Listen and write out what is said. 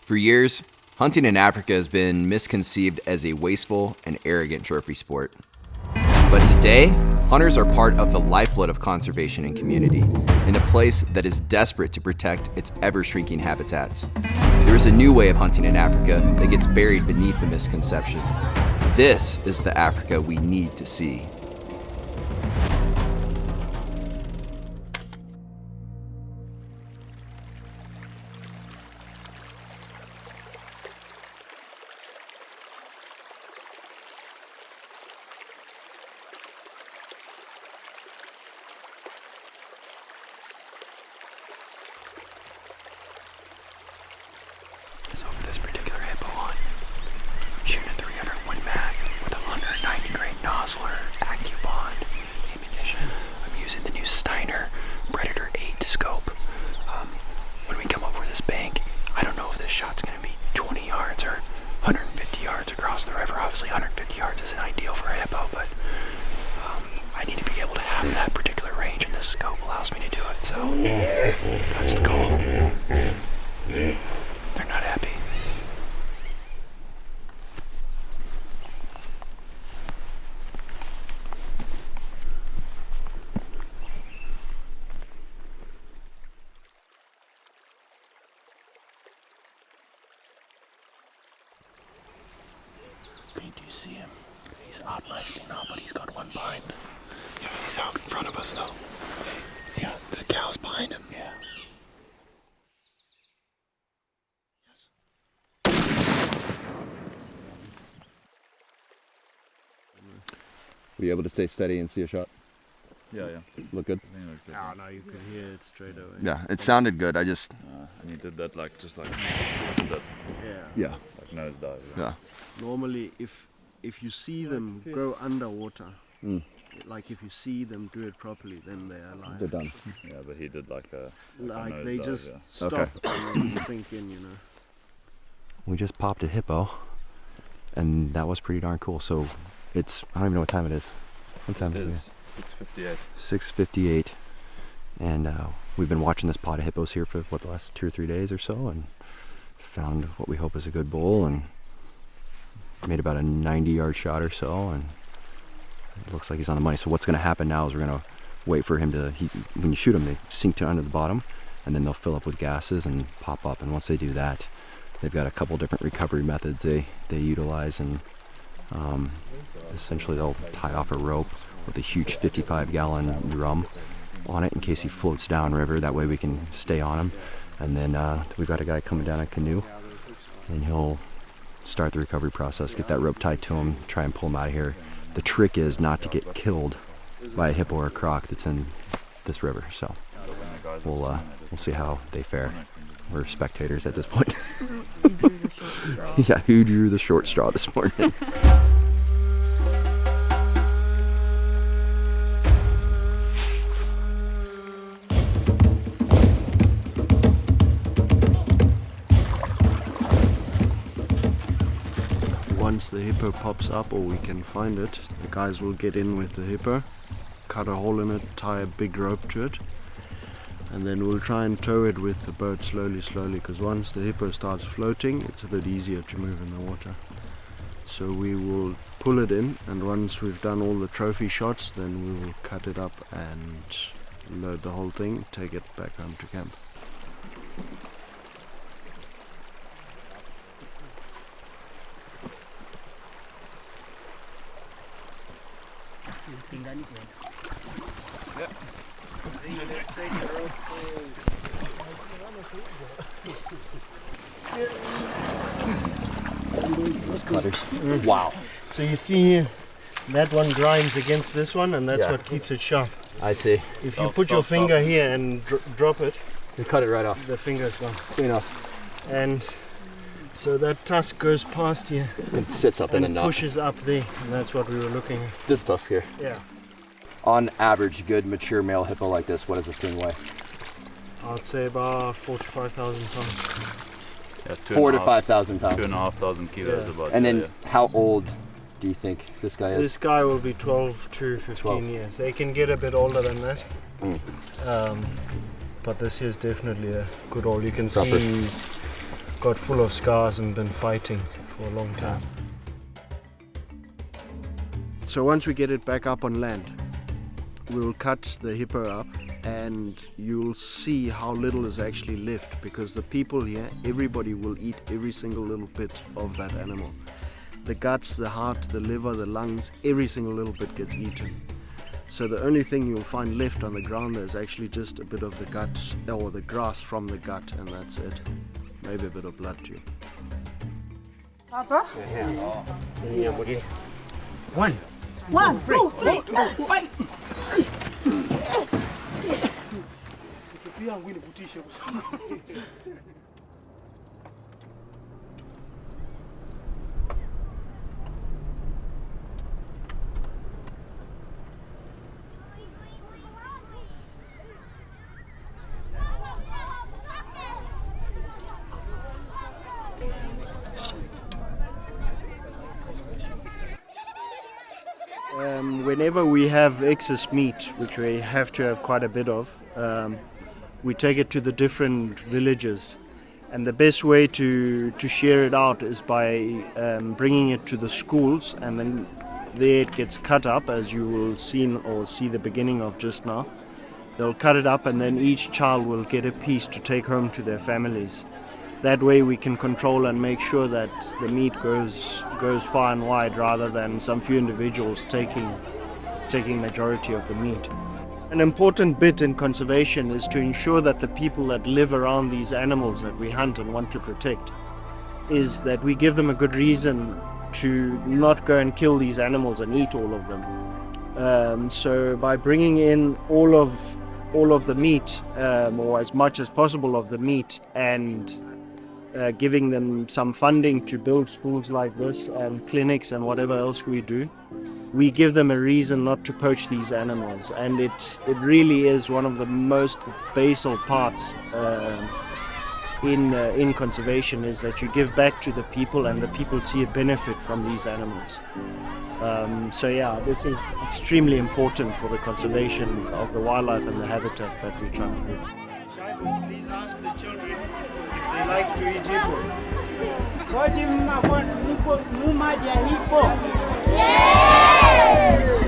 For years, hunting in Africa has been misconceived as a wasteful and arrogant trophy sport. But today, hunters are part of the lifeblood of conservation and community in a place that is desperate to protect its ever-shrinking habitats. There is a new way of hunting in Africa that gets buried beneath the misconception. This is the Africa we need to see. So for this particular hippo hunt, I'm shooting a 300 Win Mag with a 190 grain Nosler AccuBond ammunition. I'm using the new Steiner Predator 8 scope. When we come over this bank, I don't know if this shot's going to be 20 yards or 150 yards across the river. Obviously 150 yards isn't ideal for a hippo, but I need to be able to have that particular range, and this scope allows me to do it. So that's the goal. They're not happy. Do you see him? He's up resting now, but he's got one behind. Yeah, he's out in front of us though. Yeah, the cow's behind him. Yeah. Were you able to stay steady and see a shot? Yeah. Look good? Oh, no, you can hear it straight away. Yeah, it sounded good. I just... and you did that just like that. Yeah. Like nose dive. Yeah. Normally, if you see them go underwater, like if you see them do it properly, then they are alive. They're done. Yeah, but he did like a Like nose they dive, just yeah. stop and sink in, you know. We just popped a hippo, and that was pretty darn cool. So it's, I don't even know what time it is. What time It is is 6:58. 6:58, and we've been watching this pod of hippos here for the last 2 or 3 days or so, and found what we hope is a good bull, and made about a 90-yard shot or so, and it looks like he's on the money. So what's going to happen now is we're going to wait for him to, when you shoot him, they sink to under the bottom, and then they'll fill up with gases and pop up. And once they do that, they've got a couple different recovery methods they utilize, and essentially they'll tie off a rope with a huge 55-gallon drum on it in case he floats downriver. That way we can stay on him. And then we've got a guy coming down a canoe, and he'll start the recovery process, get that rope tied to him, try and pull him out of here. The trick is not to get killed by a hippo or a croc that's in this river. So we'll see how they fare. We're spectators at this point. Yeah, who drew the short straw this morning? Once the hippo pops up, or we can find it, the guys will get in with the hippo, cut a hole in it, tie a big rope to it, and then we'll try and tow it with the boat slowly, because once the hippo starts floating, it's a bit easier to move in the water. So we will pull it in, and once we've done all the trophy shots, then we will cut it up and load the whole thing, take it back home to camp. Wow. So you see here, that one grinds against this one, and that's what keeps it sharp. I see. If you put your finger here and drop it, You cut it right off. the finger's gone. Clean off. And so that tusk goes past here It sits up in the and knot. pushes up there, and that's what we were looking at. This tusk here. Yeah. On average, good mature male hippo like this, what does this thing weigh? I'd say about 4,000 to 5,000 pounds. Yeah, 4,000 to 5,000 pounds. 2,500 kilos Yeah. about. And then yeah. how old do you think this guy is? This guy will be 12 to 15 12. years. They can get a bit older than that. Mm. But this here is definitely a good old. You can Proper. see he's got full of scars and been fighting for a long time. So once we get it back up on land, we'll cut the hippo up and you'll see how little is actually left, because the people here, everybody will eat every single little bit of that animal. The guts, the heart, the liver, the lungs, every single little bit gets eaten. So the only thing you'll find left on the ground there is actually just a bit of the guts or the grass from the gut, and that's it. Maybe a bit of blood too. Papa? One. 1, 2, 3. Whenever we have excess meat, which we have to have quite a bit of, we take it to the different villages, and the best way to share it out is by bringing it to the schools, and then there it gets cut up, as you will see the beginning of just now. They'll cut it up and then each child will get a piece to take home to their families. That way we can control and make sure that the meat goes far and wide, rather than some few individuals taking majority of the meat. An important bit in conservation is to ensure that the people that live around these animals that we hunt and want to protect, is that we give them a good reason to not go and kill these animals and eat all of them. So by bringing in all of the meat, or as much as possible of the meat, and giving them some funding to build schools like this and clinics and whatever else we do, we give them a reason not to poach these animals. And it really is one of the most basal parts in conservation, is that you give back to the people and the people see a benefit from these animals. So yeah, this is extremely important for the conservation of the wildlife and the habitat that we're trying to do. Please ask the children if they like to eat hippo. Pode uma, uma de hippo. Yes!